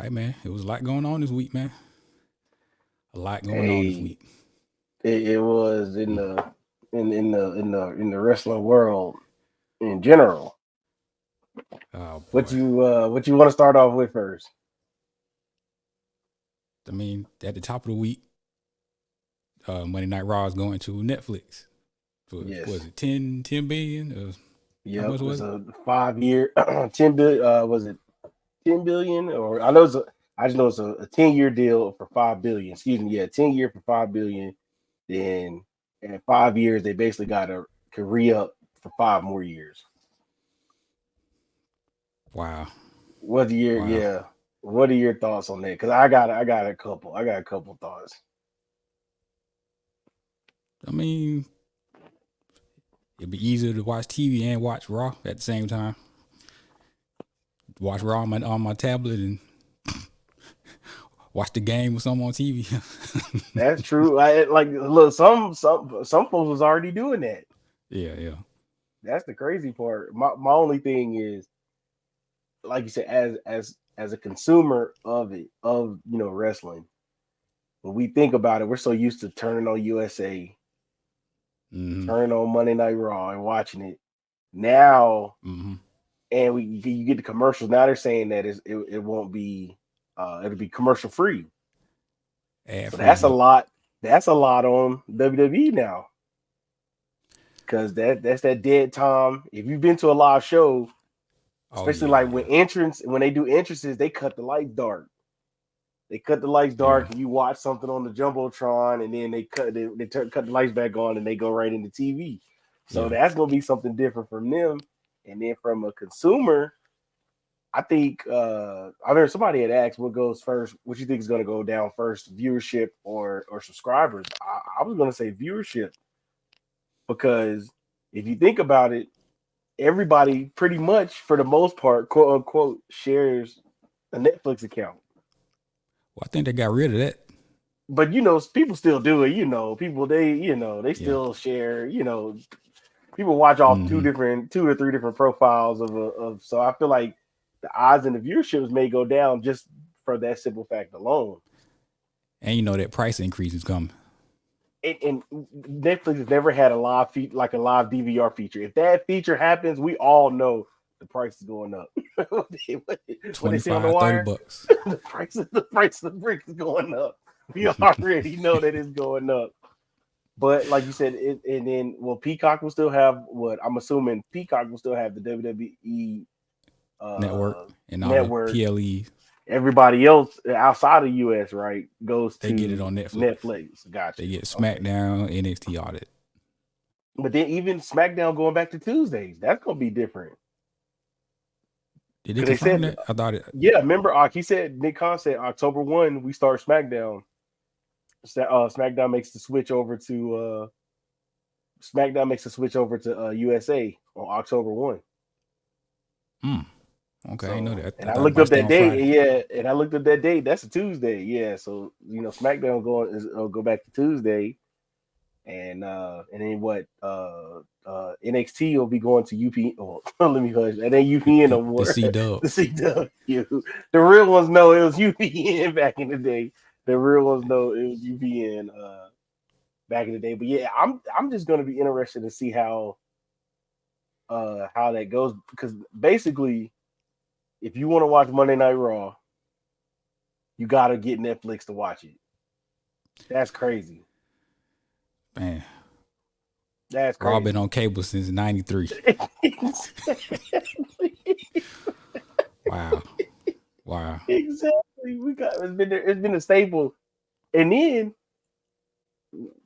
Hey man, it was a lot going on this week, man. A lot going on this Hey, week. it was in the wrestling world in general. Oh What boy. you want to start off with first? I mean, at the top of the week, Monday Night Raw is going to Netflix for what Yes. was it 10 billion? How Yep. much It's was it? a 5 year, 10 billion. Was it 10 billion? Or I know I just know it's a 10 year deal for 5 billion. Excuse me. Yeah, 10 year for 5 billion. Then in 5 years they basically got to re up for 5 more years. Wow, What are your wow. yeah? What are your thoughts on that? Because I got a couple. I got a couple thoughts. I mean, it'd be easier to watch TV and watch Raw at the same time. Watch Raw on my tablet and watch the game with something on TV. That's true. I like look. Some folks was already doing that. Yeah, yeah. That's the crazy part. My only thing is, like you said, as a consumer of it, of wrestling. When we think about it, we're so used to turning on USA, Mm-hmm. turning on Monday Night Raw, and watching it. Now, Mm-hmm. and you get the commercials. Now they're saying that it won't be, it'll be commercial free. Ad So free. that's a Yep. lot. That's a lot on WWE now, because that's that dead time. If you've been to a live show, Oh especially yeah, like yeah, when they do entrances, they cut the lights dark. They cut the lights yeah, dark, and you watch something on the jumbotron, and then cut the lights back on, and they go right into TV. So yeah. that's gonna be something different from them. And then from a consumer, I think I heard somebody had asked what goes first. What you think is going to go down first, viewership or subscribers? I was going to say viewership, because if you think about it, everybody pretty much, for the most part, quote unquote, shares a Netflix account. Well, I think they got rid of that. But people still do it. People they Yeah. still share. People watch off Mm-hmm. two or three different profiles of. So I feel like the odds and the viewerships may go down just for that simple fact alone. And you know that price increase is coming. And Netflix has never had a live like a live DVR feature. If that feature happens, we all know the price is going up. What they Twenty say on the five, 30 wire, bucks. the price of the brick is going up. We already know that it's going up. But like you said, and then Peacock will still have what I'm assuming Peacock will still have the WWE Network uh, and all the network. PLEs, Everybody else outside of the US, right, goes they get it to on Netflix. Netflix. Gotcha. They get Okay. SmackDown, NXT, all that. But then even SmackDown going back to Tuesdays, that's gonna be different. Did they Because they confirm said, that? I thought it. yeah, remember, he said, Nick Khan said October 1 we start SmackDown. SmackDown makes the switch over to USA on October 1. Mm, okay, I didn't know So, that. and I I thought it looked might up stay that on date, Friday. and yeah, and I looked up that date. That's a Tuesday, yeah. So SmackDown go back to Tuesday, and then what? NXT will be going to UP. Oh, let me hush. That ain't UPN no The more. C Dub. The CW. The real ones know it was UPN back in the day. The real ones know it was UPN back in the day. But yeah, I'm just gonna be interested to see how that goes, because basically, if you want to watch Monday Night Raw, you got to get Netflix to watch it. That's crazy. Man, That's Raw been crazy. on cable since '93. Exactly. Wow, wow. Exactly. It's been a staple. And then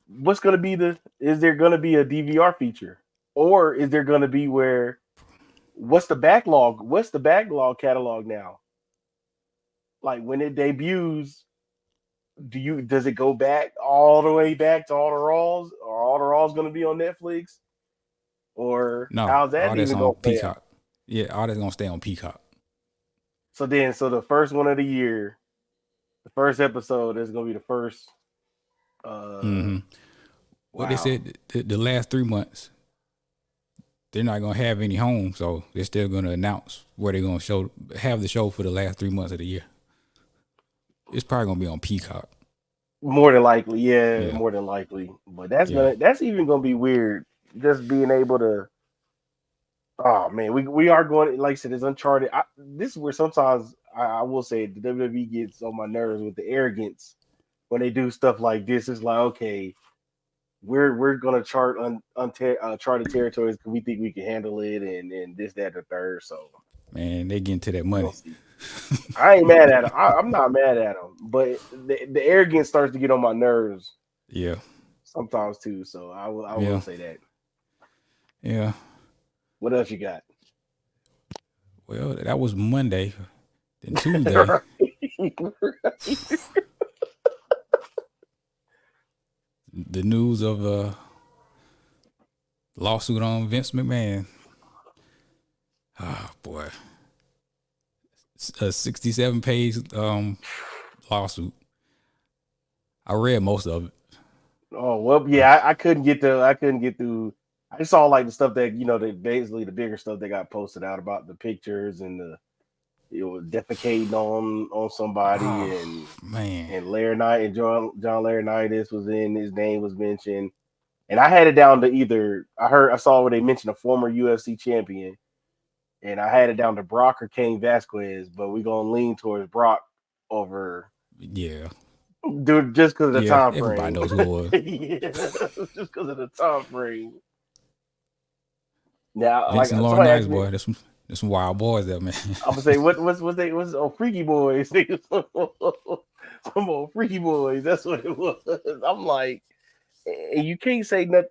what's gonna be is there gonna be a DVR feature? Or is there gonna be where what's the backlog? What's the backlog catalog now? Like when it debuts, does it go back all the way back to all the Raws? Or all the Raws gonna be on Netflix? Or No, how's all that that's even on gonna play out? Peacock. Yeah, all that's gonna stay on Peacock. So the first one of the year, the first episode is gonna be the first. Uh, Mm-hmm. What they wow. said the last 3 months, they're not gonna have any home, so they're still gonna announce where they're gonna have the show for the last 3 months of the year. It's probably gonna be on Peacock. More than likely, yeah, Yeah, more than likely. But yeah, that's even gonna be weird. Just being able to. Oh man, we are going like I said, it's uncharted. This is where sometimes I will say the WWE gets on my nerves with the arrogance when they do stuff like this. It's like, okay, we're gonna charted territories because we think we can handle it, and this, that, the third. So man, they get into that we're money. gonna see. I ain't mad at him. I'm not mad at him, but the arrogance starts to get on my nerves Yeah, sometimes too. So I will yeah, say that. yeah. What else you got? Well, that was Monday. Then Tuesday, the news of a lawsuit on Vince McMahon. Oh boy, a 67-page lawsuit. I read most of it. Oh well, yeah. I couldn't get to. I couldn't get through. I saw like the stuff that basically the bigger stuff that got posted out about the pictures and the defecating on somebody Oh man, and Laurinaitis and John Laurinaitis was in. His name was mentioned, and I had it down to either I saw where they mentioned a former UFC champion, and I had it down to Brock or Cain Vasquez, but we're gonna lean towards Brock over. yeah, Dude, just because of the yeah. time Everybody frame. knows who it was. Yeah, just because of the time frame. Now, like Vince and Lauren somebody Nice asked me, boy. There's some wild boys there, man. I'm gonna say what's Freaky Boys? Some old Freaky Boys. That's what it was. I'm like, and you can't say nothing.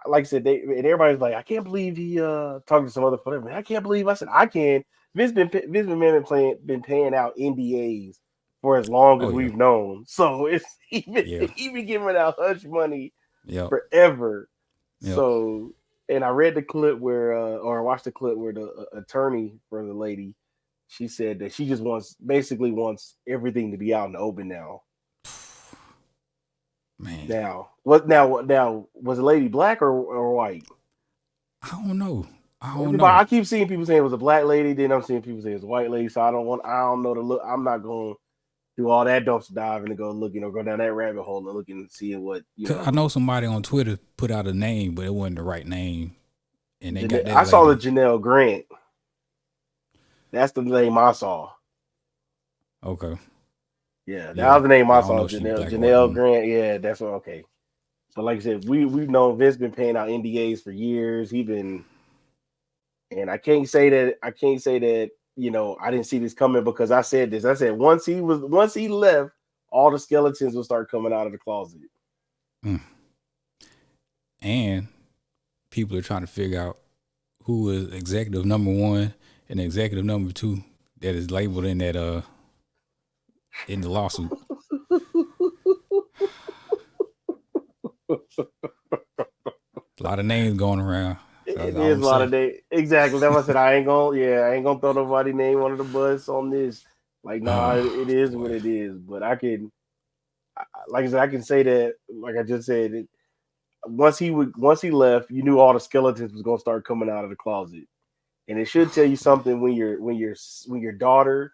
Like I said, and everybody's like, I can't believe he talking to some other player. I can't believe. I said I can. Vince McMahon been paying out NDAs for as long as Oh yeah, we've known. So it's yeah, he been giving out hush money yep, forever. yep. So, and I read the clip where, or I watched the clip where the attorney for the lady, she said that she just basically wants everything to be out in the open now. Man, Now was the lady black or white? I don't know. I don't Everybody, know. I keep seeing people saying it was a black lady. Then I'm seeing people say it's a white lady. So I don't know the look. I'm not going to do all that dumpster diving and go looking or go down that rabbit hole and looking and seeing what 'Cause I know somebody on Twitter put out a name, but it wasn't the right name, and they got that I saw the lady. Janelle Grant. That's the name I saw. Okay, Yeah, that yeah, was the name yeah. I I don't saw. know if she black or white. Janelle Grant. Yeah, that's what. Okay. So like I said, we've known Vince been paying out NDAs for years. He been, and I can't say that I didn't see this coming because I said this. I said once he left, all the skeletons will start coming out of the closet. Mm. And people are trying to figure out who is executive number one and executive number two that is labeled in that in the lawsuit. A lot of names going around. So that's It all is I'm a lot of saying. day. Exactly. That's what I said. I ain't gonna throw nobody name under the bus on this. Like, nah, it Oh is what boy. it is. But like I said, I can say that. Like I just said, once he left, you knew all the skeletons was gonna start coming out of the closet, and it should tell you something when your daughter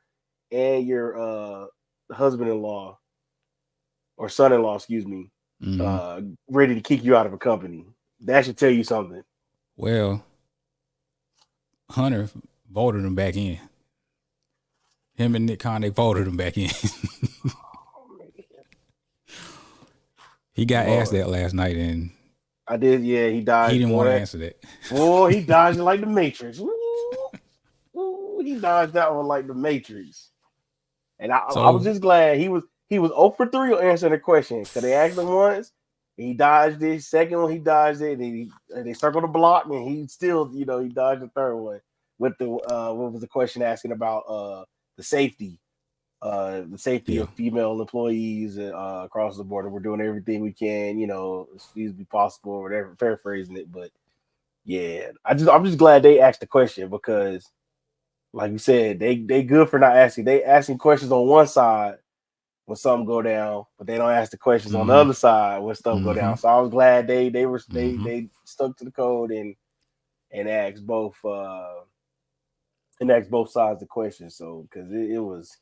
and your husband-in-law or son-in-law, excuse me, Mm-hmm. ready to kick you out of a company. That should tell you something. Well, Hunter voted him back in. Him and Nick Khan, they voted him back in. He got asked Lord, that last night, and I did. Yeah, he he dodged. didn't want to answer that. Boy, he dodged it like the Matrix. He dodged that one like the Matrix. And I was So, just glad he was 0 for 3 on answering the question because they asked him once, he dodged it. Second one, he dodged it, and they circled the block, and he still, he dodged the third one with the what was the question asking about the safety, yeah, of female employees across the board. And we're doing everything we can, as feasibly possible, or whatever, paraphrasing it. But yeah, I'm just glad they asked the question because like you said, they good for not asking. They asking questions on one side when something go down, but they don't ask the questions on the mm-hmm, other side when stuff go mm-hmm, down. So I was glad mm-hmm. they stuck to the code and asked both sides the question. So because it was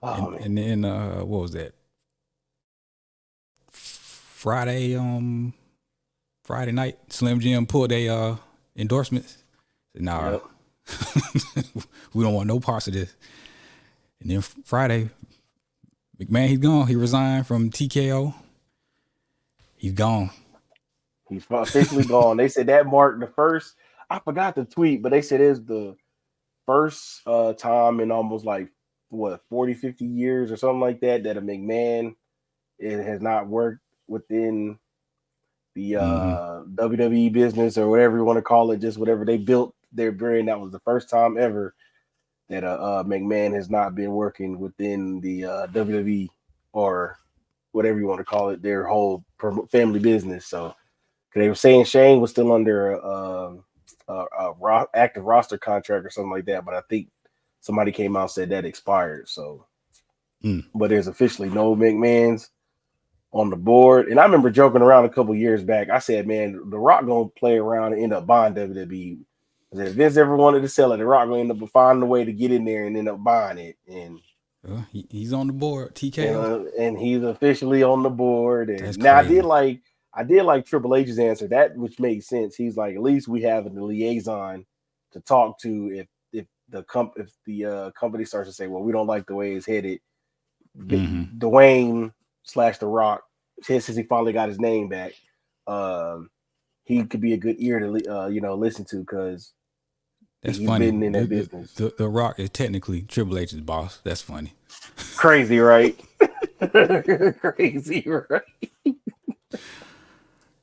Oh man. And then what was that? Friday night, Slim Jim pulled a endorsements. Said, nah, Yep. we don't want no parts of this. And then Friday, McMahon, he's gone. He resigned from TKO. He's gone. He's officially gone. They said that marked the first. I forgot the tweet, but they said it's the first time in almost like what 40, 50 years or something like that that a McMahon it has not worked within the WWE business or whatever you want to call it, just whatever they built their brand. That was the first time ever that McMahon has not been working within the WWE or whatever you want to call it, their whole family business. So they were saying Shane was still under active roster contract or something like that, but I think somebody came out and said that expired. So, but there's officially no McMahon's on the board. And I remember joking around a couple years back. I said, "Man, The Rock gonna play around and end up buying WWE." If Vince ever wanted to sell it, The Rock gonna end up finding a way to get in there and end up buying it. And he's on the board. TKO, and he's officially on the board. And that's now crazy. I did like Triple H's answer, that which made sense. He's like, at least we have a liaison to talk to if the company starts to say, well, we don't like the way it's headed. Dwayne / The Rock, since he finally got his name back, he could be a good ear to listen to because that's he's funny. been in that business. The Rock is technically Triple H's boss. That's funny. Crazy, right? Crazy, right?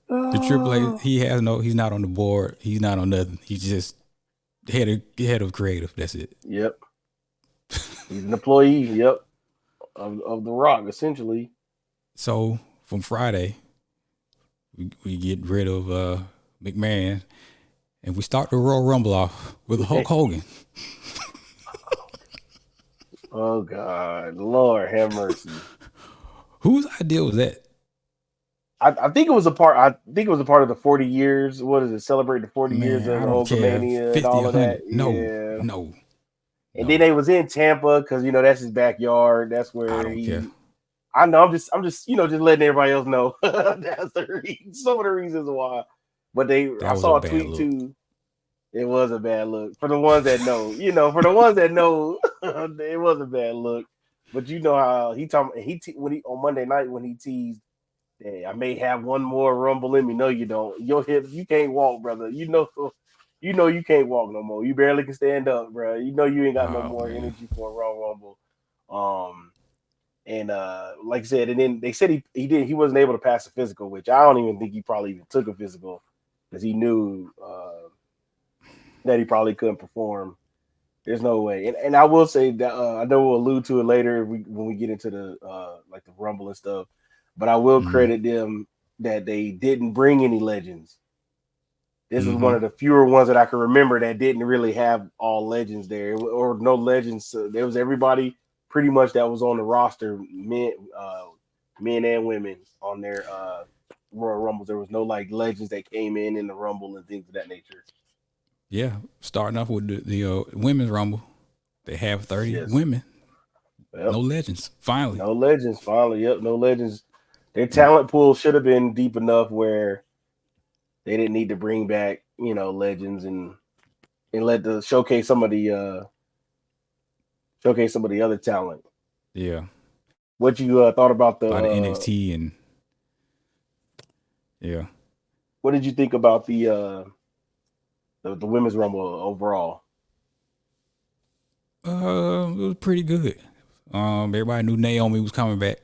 The Triple A, he's not on the board. He's not on nothing. He's just head of creative. That's it. Yep. He's an employee. Yep. Of The Rock, essentially. So from Friday, we get rid of McMahon, and we start the Royal Rumble off with Hulk Hogan. Oh God, Lord have mercy. Whose idea was that? I think it was a part. I think it was a part of the 40 years. What is it? Celebrate the 40 years of Hulkamania and all of that. No. And then they was in Tampa because that's his backyard. That's where I don't care. I know. I'm just just letting everybody else know. That's some of the reasons why. But I saw a tweet too. It was a bad look for the ones that know. For the ones that know, it was a bad look. But you know how when he on Monday night when he teased, "Hey, I may have one more rumble in me." No, you don't. Your hip, you can't walk, brother. You know you can't walk no more. You barely can stand up, bro. You know you ain't got no more energy for a Royal Rumble. And like I said, and then they said he wasn't able to pass a physical, which I don't even think he probably even took a physical because he knew that he probably couldn't perform. There's no way. And I will say that I know we'll allude to it later when we get into the like the Rumble and stuff. But I will credit them that they didn't bring any legends. This is one of the fewer ones that I can remember that didn't really have all legends there or no legends. There was everybody pretty much that was on the roster, men and women on their Royal Rumbles. There was no like legends that came in the Rumble and things of that nature. Yeah, starting off with the women's Rumble, they have 30 women. Yep. No legends. Finally. No legends. Finally. Yep. No legends. Their talent pool should have been deep enough where they didn't need to bring back, legends and let the showcase some of the other talent. Yeah. What you thought about the NXT and yeah. What did you think about the women's Rumble overall? It was pretty good. Everybody knew Naomi was coming back.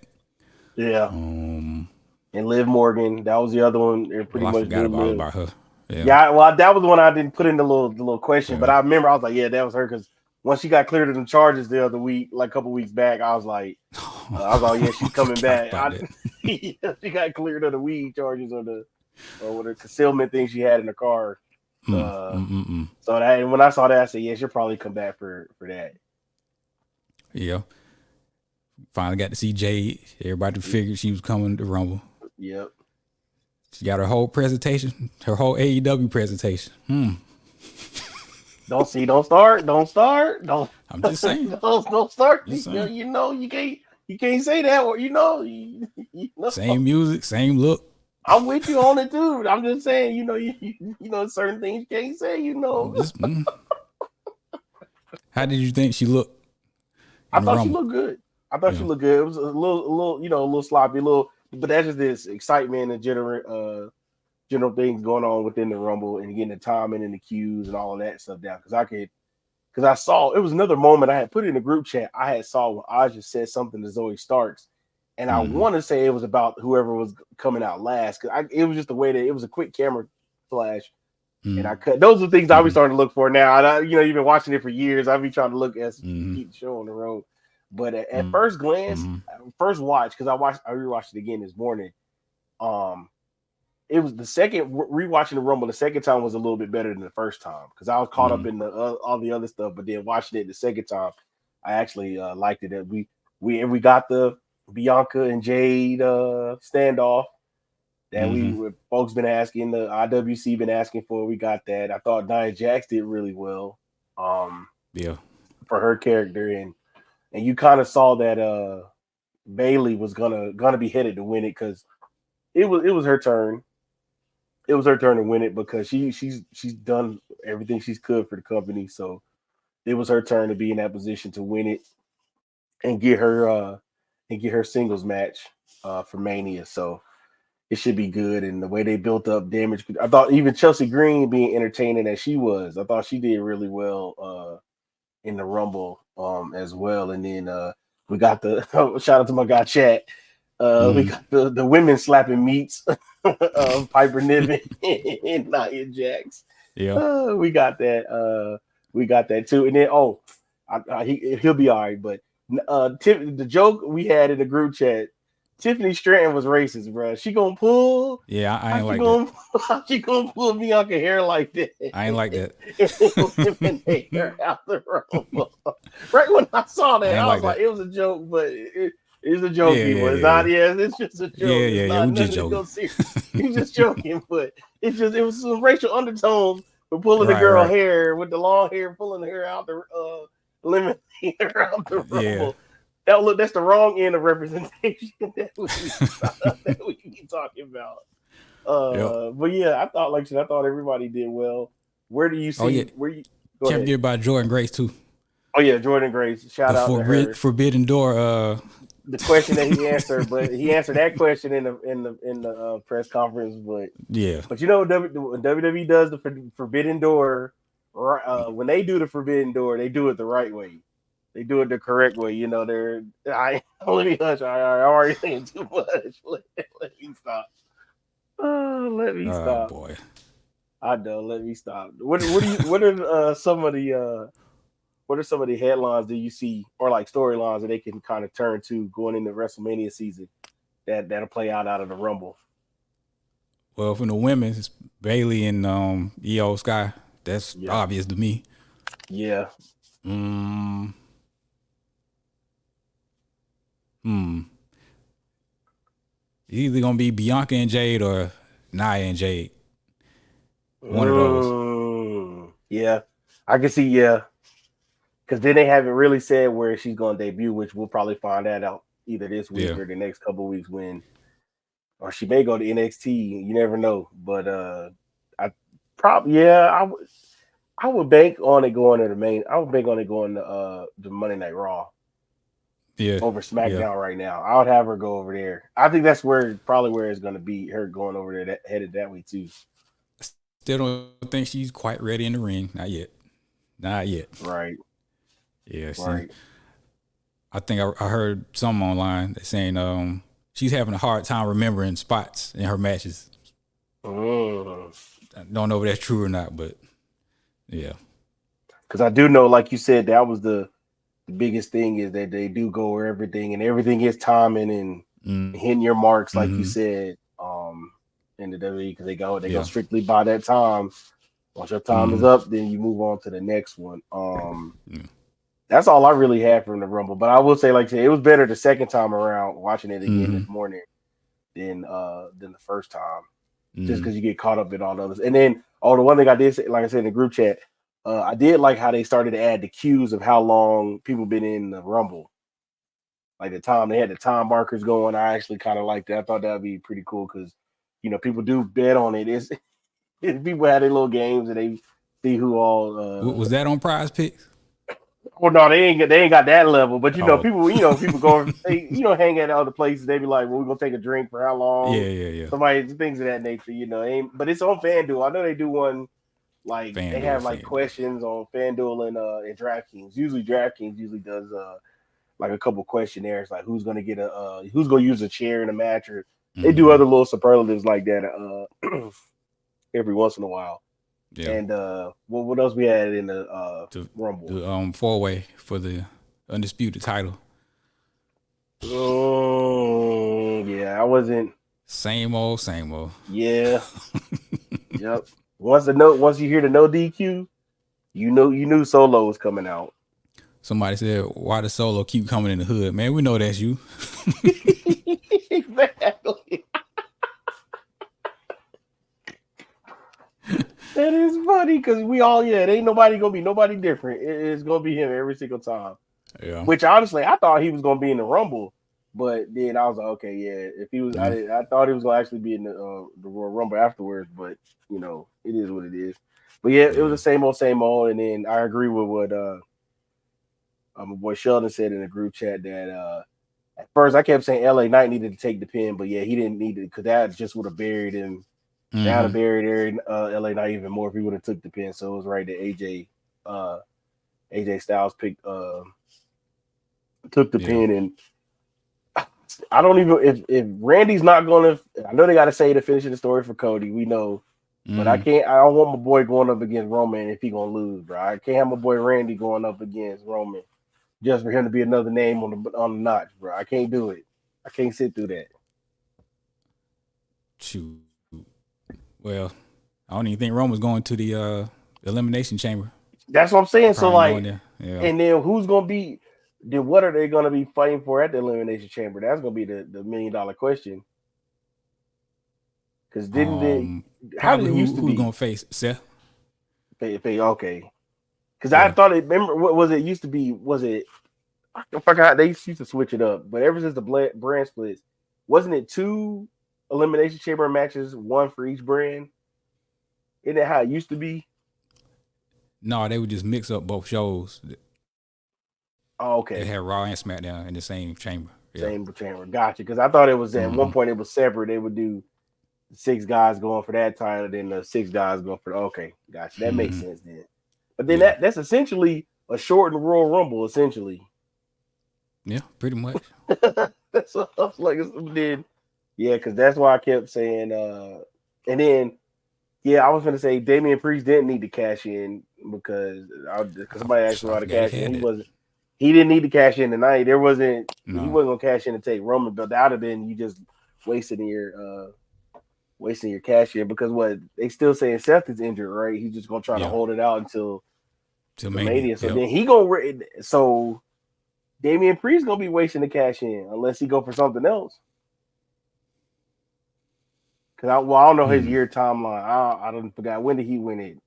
Yeah. And Liv Morgan, that was the other one. They're pretty much forgot about her. Yeah. Well, that was the one I didn't put in the little question, but I remember I was like, yeah, that was her because once she got cleared of the charges the other week, like a couple weeks back, I was like, yeah, she's coming back. She got cleared of the weed charges or the concealment thing she had in the car. So that when I saw that, I said, yeah, she'll probably come back for that. Yeah. Finally got to see Jade. Everybody figured she was coming to Rumble. Yep. She got her whole presentation, her whole AEW presentation. Don't start. I'm just saying. Don't start. Just saying. You can't say that. Or Same music, same look. I'm with you on it too. I'm just saying, certain things you can't say. How did you think she looked I in the thought she Rumble? looked good. I thought she looked good. It was a little, a little sloppy, but that's just this excitement and general things going on within the Rumble and getting the timing and the cues and all of that stuff down. Because I saw it was another moment I had put in the group chat. I had saw when Aja said something to Zoe Starks, and I want to say it was about whoever was coming out last. Because it was just the way that it was a quick camera flash, and I cut. Those are things I'll be starting to look for now. And you've been watching it for years. I'll be trying to look as keep the show on the road. But at first glance, first watch, because I rewatched it again this morning. It was the second rewatching the Rumble. The second time was a little bit better than the first time because I was caught up in all the other stuff. But then watching it the second time, I actually liked it. That we got the Bianca and Jade standoff that folks been asking, the IWC been asking for. We got that. I thought Nia Jax did really well. For her character, and you kind of saw that Bayley was gonna be headed to win it because it was her turn. It was her turn to win it because she's done everything she's could for the company. So it was her turn to be in that position to win it and get her singles match for Mania. So it should be good. And the way they built up damage, I thought even Chelsea Green, being entertaining as she was, I thought she did really well in the Rumble as well. And then we got the shout out to my guy Chat. We got the women slapping meats of Piper Niven and Nia Jax. Yeah. We got that. We got that too. And then he'll be all right. But the joke we had in the group chat, Tiffany Stratton was racist, bro. She gonna pull. Yeah, I ain't like that. How she gonna pull Bianca hair like that? I ain't like that. Eliminate her out the Rumble. Right when I saw that, I was like, it was a joke, but it's a joke. It's not. Yeah, it's just a joke. It's not we just joking. He's just joking, but it was some racial undertones for pulling the girl hair with the long hair, pulling her out the eliminating her out the Rumble. Yeah. That's the wrong end of representation that we keep talking about. But yeah, I thought everybody did well. Where do you see? Where you can't forget about Jordan Grace too. Oh yeah, Jordan Grace. Shout out to her. Forbidden Door. The question that he answered, but he answered that question in the press conference. But but WWE does the Forbidden Door. When they do the Forbidden Door, they do it the right way. They do it the correct way. Let me hush. I already saying too much. Let me stop. Let me stop. Boy. I know. Let me stop. What are some of the headlines that you see, or like storylines that they can kind of turn to going into WrestleMania season that'll play out of the Rumble? Well, from the women, it's Bayley and Io Sky. That's obvious to me. Yeah. It's either gonna be Bianca and Jade or Nia and Jade. One of those. Yeah, I can see. Yeah, because then they haven't really said where she's gonna debut, which we'll probably find that out either this week or the next couple of weeks or she may go to NXT. You never know. But I would bank on it going to the main. I would bank on it going to the Monday Night Raw. Yeah. Over SmackDown right now. I would have her go over there. I think that's probably where it's going to be, her going over there, headed that way too. Still don't think she's quite ready in the ring. Not yet. Right. Yeah. Right. I think I heard some online saying she's having a hard time remembering spots in her matches. I don't know if that's true or not, but yeah. Because I do know, like you said, that was the biggest thing is that they do go over everything, and everything is timing and hitting your marks, like you said, in the WWE, because they go strictly by that time. Once your time is up, then you move on to the next one. That's all I really had from the Rumble. But I will say, like I said, it was better the second time around watching it again this morning than the first time, just because you get caught up in all the others. And then, the one thing I did say, like I said in the group chat, I did like how they started to add the cues of how long people been in the Rumble. Like the time they had the time markers going. I actually kind of liked that. I thought that'd be pretty cool because people do bet on it. It's people had their little games and they see who all. Was that on Prize Picks? Well, no, they ain't got that level. But Oh. people go they hang at other places. They be like, well, we're gonna take a drink for how long? Yeah. Somebody things of that nature. But it's on FanDuel. I know they do one. Like they have like questions on FanDuel and DraftKings. Usually DraftKings does like a couple questionnaires, like who's gonna get who's gonna use a chair in a match, or they do other little superlatives like that every once in a while. Yeah. And what else we had in the Rumble? The 4-way for the undisputed title. Oh yeah, I wasn't. Same old. Yeah. Yep. Once you hear the no DQ, you knew Solo was coming out. Somebody said, "Why does Solo keep coming in the hood?" Man, we know that's you. Exactly. That is funny because it ain't nobody gonna be nobody different. It's gonna be him every single time. Yeah. Which honestly, I thought he was gonna be in the Rumble, but then I was like, okay, yeah. If he was, I thought he was gonna actually be in the Royal Rumble afterwards. But it is what it is. But yeah, it was the same old. And then I agree with what my boy Sheldon said in the group chat that at first I kept saying LA Knight needed to take the pin, but yeah, he didn't need it because that just would have buried him. Mm-hmm. That would have buried LA Knight even more if he would have took the pin. So it was right that AJ Styles took the pin, and I don't even if Randy's not gonna. I know they got to say the finishing the story for Cody. We know. But I don't want my boy going up against Roman if he gonna lose, bro. I can't have my boy Randy going up against Roman just for him to be another name on the notch, bro. I can't do it. I can't sit through that. Shoot. Well, I don't even think Roman's going to the Elimination Chamber. That's what I'm saying. So like, and then who's gonna be? Then what are they gonna be fighting for at the Elimination Chamber? That's gonna be the $1 million question. Because how did it used to be? Who's gonna face Seth? Okay. Because I thought remember what was it used to be? Was it? I forgot they used to switch it up, but ever since the brand splits, wasn't it 2 Elimination Chamber matches, 1 for each brand? Isn't that how it used to be? No, they would just mix up both shows. Oh, okay. They had Raw and SmackDown in the same chamber. Same chamber. Gotcha. Because I thought it was at one point it was separate. They would do 6 guys going for that title, then the 6 guys going for okay, gotcha. That makes sense then. But then that's essentially a shortened Royal Rumble, essentially. Yeah, pretty much. That's what I was like. Then, because that's why I kept saying. And then, I was gonna say Damian Priest didn't need to cash in because somebody asked him how to cash in. He didn't need to cash in tonight. He wasn't gonna cash in and take Roman, but that would have been you just wasting your cash in because what they still saying Seth is injured, right? He's just gonna try to hold it out until Mania. So then he so Damian Priest gonna be wasting the cash in unless he go for something else. Because I don't know his year timeline. I don't forgot when did he win it.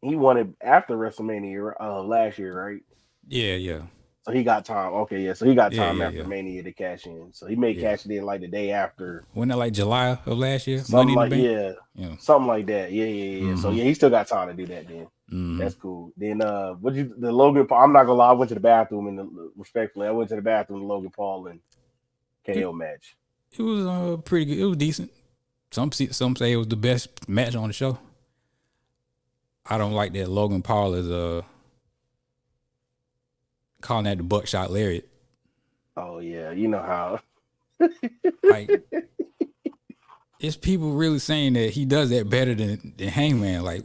He won it after WrestleMania last year, right? Yeah. So he got time. Okay, yeah. So he got time after Mania to cash in. So he may cash it in like the day after. Wasn't that like July of last year? Something like something like that. Yeah. Mm-hmm. So he still got time to do that then. Mm-hmm. That's cool. Then the Logan Paul? I'm not gonna lie. I went to the bathroom respectfully. I went to the bathroom. The Logan Paul and KO match. It was pretty good. It was decent. Some say it was the best match on the show. I don't like that Logan Paul is calling that the buckshot lariat. Oh yeah, you know how. Like, it's people really saying that he does that better than Hangman. Like,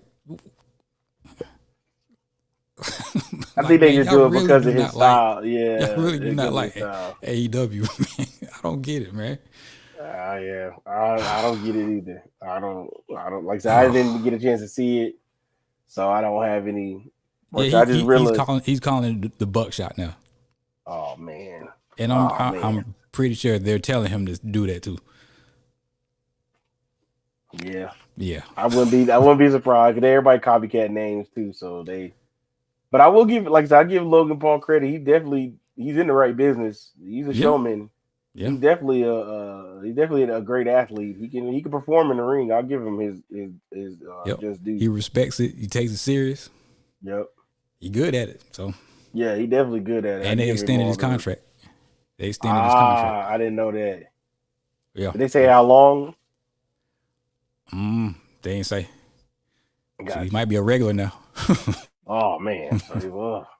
I think they just do it because of his style. Yeah, I really do not like AEW. Man. I don't get it, man. I don't get it either. I don't like I said, I didn't get a chance to see it, so I don't have any. I just realized he's calling it the buckshot now. Oh man! And I'm pretty sure they're telling him to do that too. Yeah, Yeah. I wouldn't be surprised because everybody copycat names too. So but I will give, like I said, I give Logan Paul credit. He's in the right business. He's a Yeah. showman. Yeah. He's definitely a great athlete. He can perform in the ring. I'll give him his Yep. just due. He respects it. He takes it serious. Yep. He good at it. So. Yeah, he definitely good at it. And they extended his contract. I didn't know that. Yeah. Did they say how long? They ain't say. Gotcha. So he might be a regular now. Oh man, so he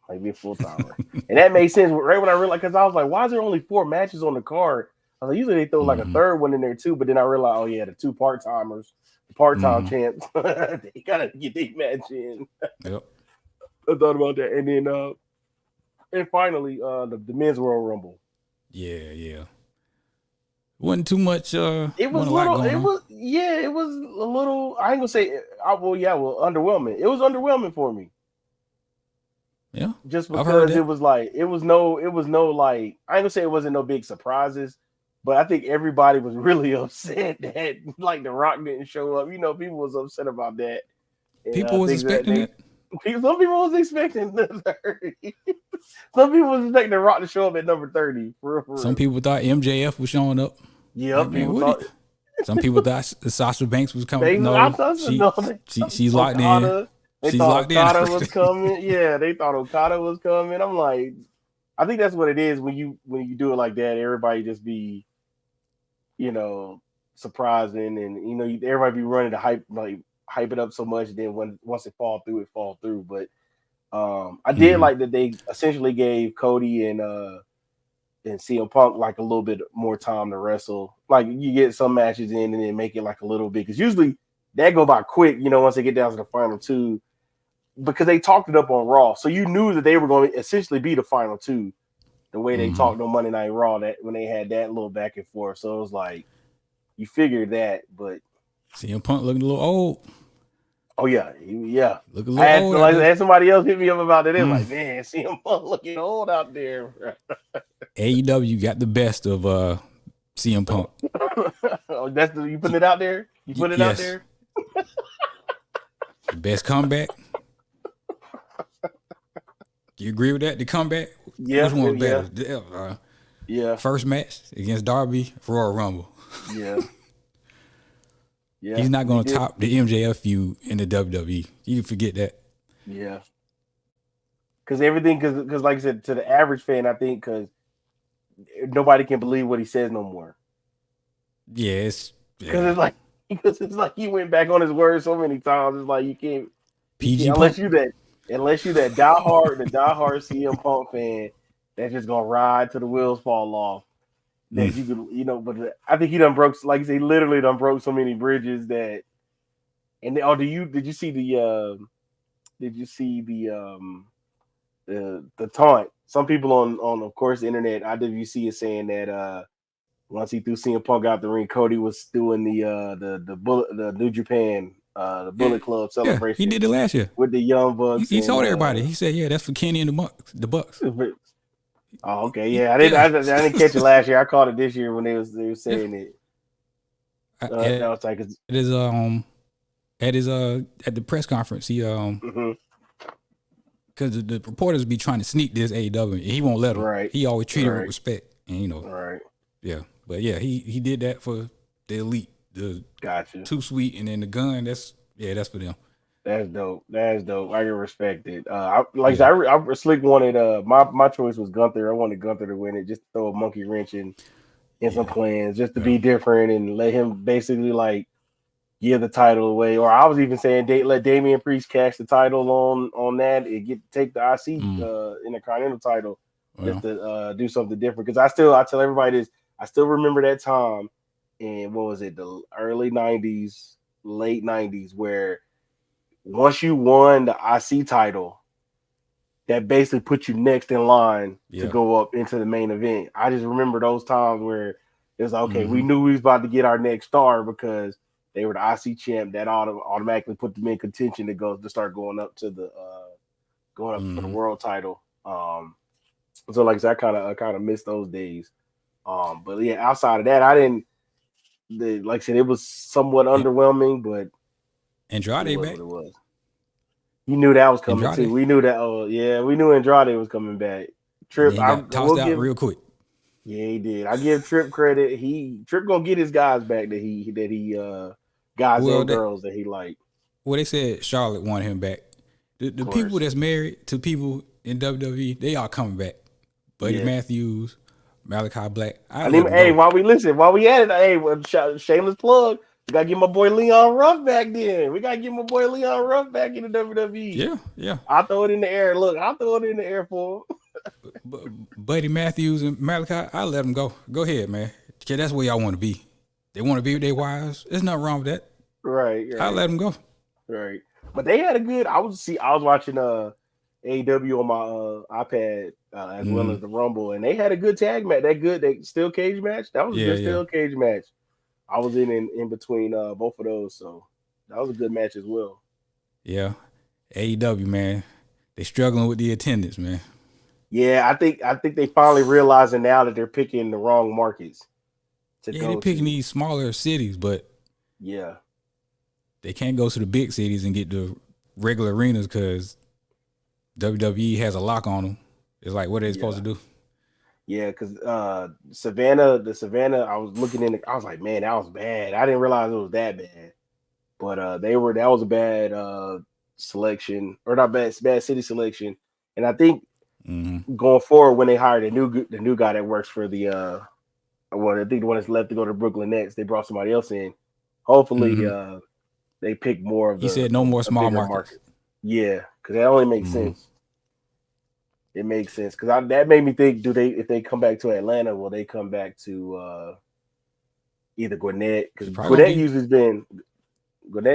might be a full timer, and that made sense right when I realized, because I was like, "Why is there only 4 matches on the card?" I was like, "Usually they throw like a third one in there too," but then I realized, "Oh yeah, the 2 part timers, the part time champs, they gotta get their match in." Yep. I thought about that, and then and finally, the men's Royal Rumble. Yeah. Wasn't too much. It was wasn't a lot little. going It on. was it was a little. I ain't gonna say. Underwhelming. It was underwhelming for me. Yeah, Just because it was no like, I ain't gonna say it wasn't no big surprises, but I think everybody was really upset that like The Rock didn't show up. People was upset about that. And, people was expecting it. Some people was expecting the 30. Some people was expecting The Rock to show up at number 30. For real. Some people thought MJF was showing up. Yep, like, man, people thought. Some people thought Sasha Banks was coming. She's locked in. They thought Okada was coming. Yeah, they thought Okada was coming. I'm like, I think that's what it is when you do it like that. Everybody just be, surprising, and everybody be running to hype it up so much. Then once it fall through. But I did like that they essentially gave Cody and CM Punk like a little bit more time to wrestle. Like you get some matches in and then make it like a little bit, because usually that go by quick. Once they get down to the final 2. Because they talked it up on Raw, so you knew that they were going to essentially be the final 2. The way they talked on Monday Night Raw, that when they had that little back and forth, so it was like you figured that. But CM Punk looking a little old. Oh yeah. Look a little old. I had somebody else hit me up about that. They're like, man, CM Punk looking old out there. AEW got the best of CM Punk. Oh, you putting it out there? You put it out there? The best comeback. Do you agree with that? The comeback? Yeah. Which one was better? Yeah. First match against Darby, Royal Rumble. Yeah. Yeah. He's not going to top the MJF feud in the WWE. You can forget that. Yeah. Because like I said, to the average fan, I think because nobody can believe what he says no more. Yes. Because it's like he went back on his word so many times. It's like you can't unless you that diehard CM Punk fan that's just gonna ride till the wheels fall off. That you could, but I think he done broke, like you say, literally done broke so many bridges that. And did you see the taunt? Some people on of course the internet, IWC is saying that once he threw CM Punk out the ring, Cody was doing the New Japan the Bullet Club celebration. Yeah, he did it last year with the Young Bucks. He told everybody. He said, "Yeah, that's for Kenny and the Bucks." Oh, okay, yeah. I didn't catch it last year. I caught it this year when they were saying it. That was like at the press conference, he because the reporters be trying to sneak this AEW, and he won't let them. Right. He always treated with respect, and Right. Yeah, but yeah, he did that for the Elite, the Gotcha. Too Sweet, and then the Gun. That's for them. That's dope. I can respect it. I Slick wanted my choice was Gunther. I wanted Gunther to win it, just to throw a monkey wrench in some plans, just to be different and let him basically like give the title away. Or I was even saying let Damian Priest cash the title on that and take the IC Intercontinental title just to do something different. Because I tell everybody this, I still remember that time in what was it, the early 90s, late 90s, where once you won the IC title, that basically put you next in line to go up into the main event. I just remember those times where it was like, okay, we knew we was about to get our next star because they were the IC champ. That automatically put them in contention to start going up to the for the world title. So like I said, I kind of missed those days. But yeah, outside of that, I didn't. Like I said, it was somewhat underwhelming, but Andrade back. What it was. You knew that was coming Andrade. too. We knew that. Oh yeah, we knew Andrade was coming back. Trip, He I got tossed will out give. real quick. Yeah, he did. I give Trip credit. Trip gonna get his guys back that he guys and girls that he liked. Well, they said Charlotte wanted him back. The people that's married to people in WWE, they all coming back. Buddy Matthews, Malachi Black. While we at it, shameless plug. We gotta get my boy Leon Ruff back. Then we gotta get my boy Leon Ruff back in the WWE. Yeah. I'll throw it in the air. Look, I'll throw it in the air for him. Buddy Matthews and Malachi, I let them go. Go ahead, man. Okay, that's where y'all want to be. They want to be with their wives. There's nothing wrong with that. Right. I let them go. Right. But they had a good. I was watching AEW on my iPad as well as the Rumble, and they had a good tag match. They steel cage match. That was a good steel cage match. I was in between both of those, so that was a good match as well. Yeah, AEW, man, they struggling with the attendance, man. Yeah, I think they finally realizing now that they're picking the wrong markets to go. They're picking these smaller cities, but they can't go to the big cities and get the regular arenas because WWE has a lock on them. It's like, what are they supposed to do? Yeah, because Savannah, I was looking I was like, man, that was bad. I didn't realize it was that bad. But that was a bad selection, or not bad city selection. And I think going forward, when they hired the new guy that works for the I think the one that's left to go to Brooklyn Nets, they brought somebody else in. Hopefully they pick more of he said no more small markets. Yeah, because that only makes sense. It makes sense because that made me think: if they come back to Atlanta, will they come back to either Gwinnett? Because Gwinnett's usually been. Yeah,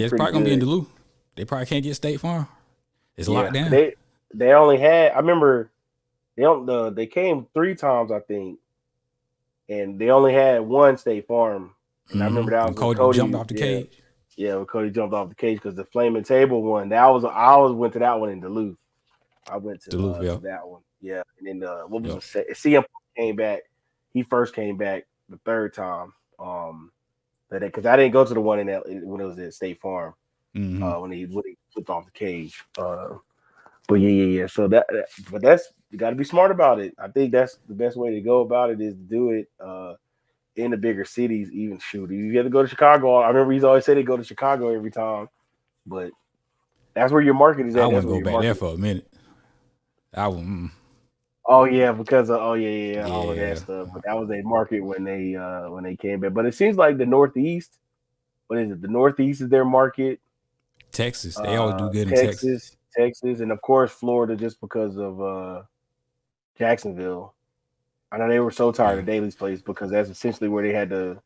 it's probably gonna be in Duluth. They probably can't get State Farm. It's locked down. They only had. I remember they came 3 times, I think, and they only had one State Farm. And I remember that was when Cody jumped off the cage. Yeah, when Cody jumped off the cage because the Flaming Table one. I always went to that one in Duluth. I went to Duluth, to that one. Yeah. And then what was it? CM came back. He first came back the 3rd time. Because I didn't go to the one when it was at State Farm. When he flipped off the cage. But yeah. So that's you got to be smart about it. I think that's the best way to go about it is to do it in the bigger cities. Even shoot, you have to go to Chicago. I remember he's always said they go to Chicago every time, but that's where your market is at. I wouldn't go back there for a minute. I wouldn't. Oh yeah, because of all of that stuff. But that was a market when they came back. But it seems like the Northeast. What is it? The Northeast is their market. Texas, they always do good in Texas. Texas, and of course Florida, just because of Jacksonville. I know they were so tired of Daly's place because that's essentially where they had to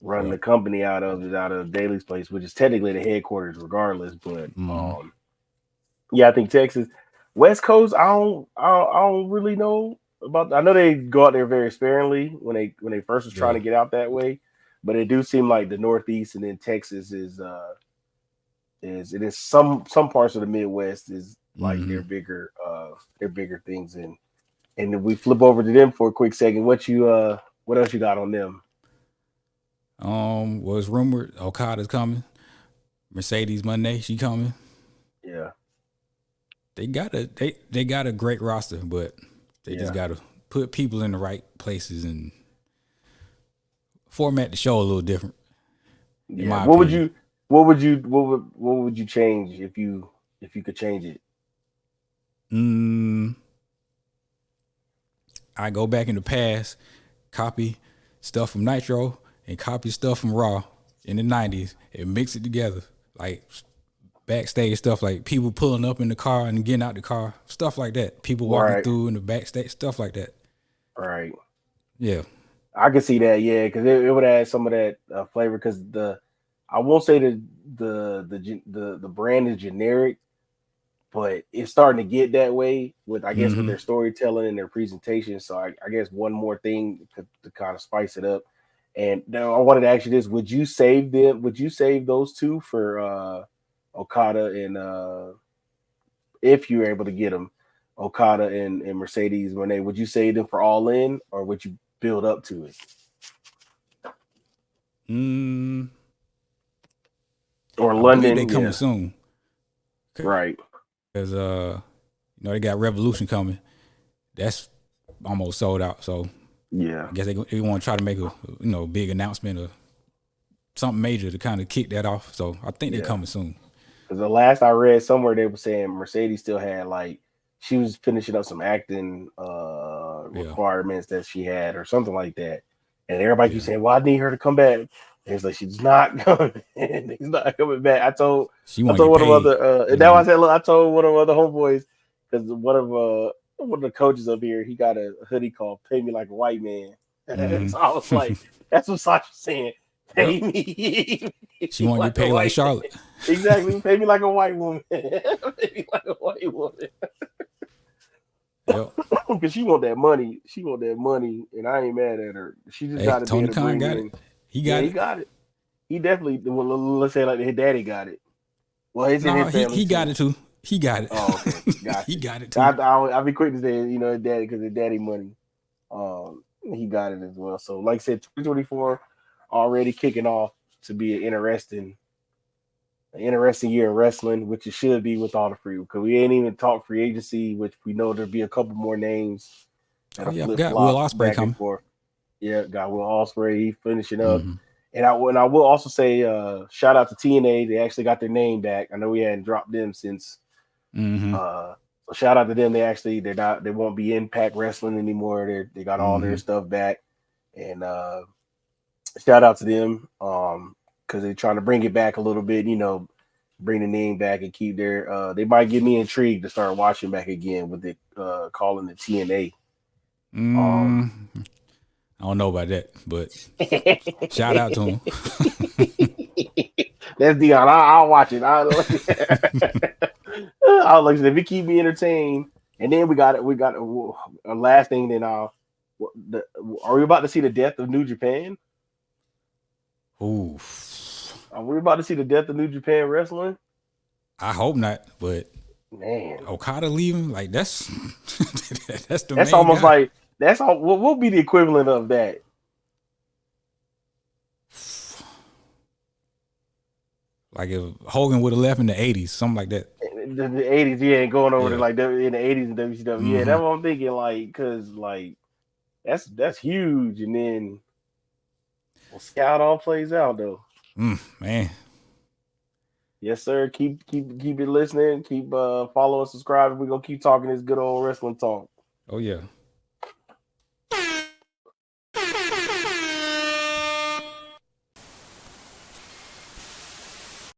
run the company out of Daly's place, which is technically the headquarters, regardless. But I think Texas, West Coast, I don't really know about. I know they go out there very sparingly when they first was trying to get out that way, but it do seem like the Northeast and then Texas is some parts of the Midwest is like their bigger things. And if we flip over to them for a quick second, what else you got on them? Was rumored Okada's coming. Mercedes Monday, she coming. Yeah. They got a great roster, but they just got to put people in the right places and format the show a little different. Yeah. What would you change if you could change it? I go back in the past, copy stuff from Nitro and copy stuff from Raw in the 90s and mix it together. Like backstage stuff, like people pulling up in the car and getting out the car, stuff like that. People walking through in the backstage, stuff like that. Right. Yeah. I can see that, yeah, because it would add some of that flavor. Because I won't say the brand is generic, but it's starting to get that way with with their storytelling and their presentation. So I guess one more thing to kind of spice it up. And now I wanted to ask you this: would you save them? Would you save those two for Okada and if you were able to get them, Okada and Mercedes Moné? Would you save them for All In, or would you build up to it? or I believe they London. coming Yeah, soon. right. Because they got Revolution coming. That's almost sold out. So Yeah, I guess they want to try to make a big announcement or something major to kind of kick that off. So I think they're yeah. coming soon. Because the last I read somewhere, they were saying Mercedes still had like she was finishing up some acting Yeah, requirements that she had or something like that. And everybody keeps yeah. saying, "Well, I need her to come back." And it's like she's not coming. She's not coming back. She I want to told get one of paid. other and now I said, look, I told one of the homeboys because one of the coaches up here, he got a hoodie called "Pay Me Like a White Man." Mm-hmm. So I was like, "That's what Sasha's saying. Yep. Pay me, She want to like get a paid like white man." Charlotte. Exactly. Pay me like a white woman. Pay me like a white woman. Yep. Because she want that money. She want that money, and I ain't mad at her. She just Hey, got to be Tony able to Khan bring got in. it. He Yeah, got he it. got it. He definitely. Well, let's say like his daddy got it. Well, it's in No, his family he got too. it too. He got it. Oh, okay, He gotcha. got it too. I'll be quick to say, his daddy because his daddy money. He got it as well. So, like I said, 2024 already kicking off to be an interesting year in wrestling, which it should be with all the free. Because we ain't even talked free agency, which we know there'll be a couple more names Oh that'll yeah, I flip forgot Will flop Ospreay back and coming. forth. Yeah, got Will Ospreay. He finishing up. Mm-hmm. And I will also say shout out to TNA. They actually got their name back. I know we hadn't dropped them since. Mm-hmm. So shout out to them. They won't be Impact Wrestling anymore. They got all their stuff back. And shout out to them because they're trying to bring it back a little bit. Bring the name back and keep their. They might get me intrigued to start watching back again with it calling the TNA. I don't know about that, but shout out to him. That's Dion. I'll watch it. I'll like if it keep me entertained. And then we got a last thing. Then are we about to see the death of New Japan? Ooh, Are we about to see the death of New Japan wrestling? I hope not, but Man, Okada leaving, like that's that's the that's main almost guy. like that's all. What will be the equivalent of that? Like if Hogan would have left in the '80s, something like that. The 80s, yeah, and going over to Yeah. like in the 80s and WCW. Yeah, that's what I'm thinking. Like, because like that's huge. And then we'll see how it all plays out, though. Man. Yes, sir. Keep it listening. Keep follow and subscribe. We're gonna keep talking this good old wrestling talk. Oh yeah.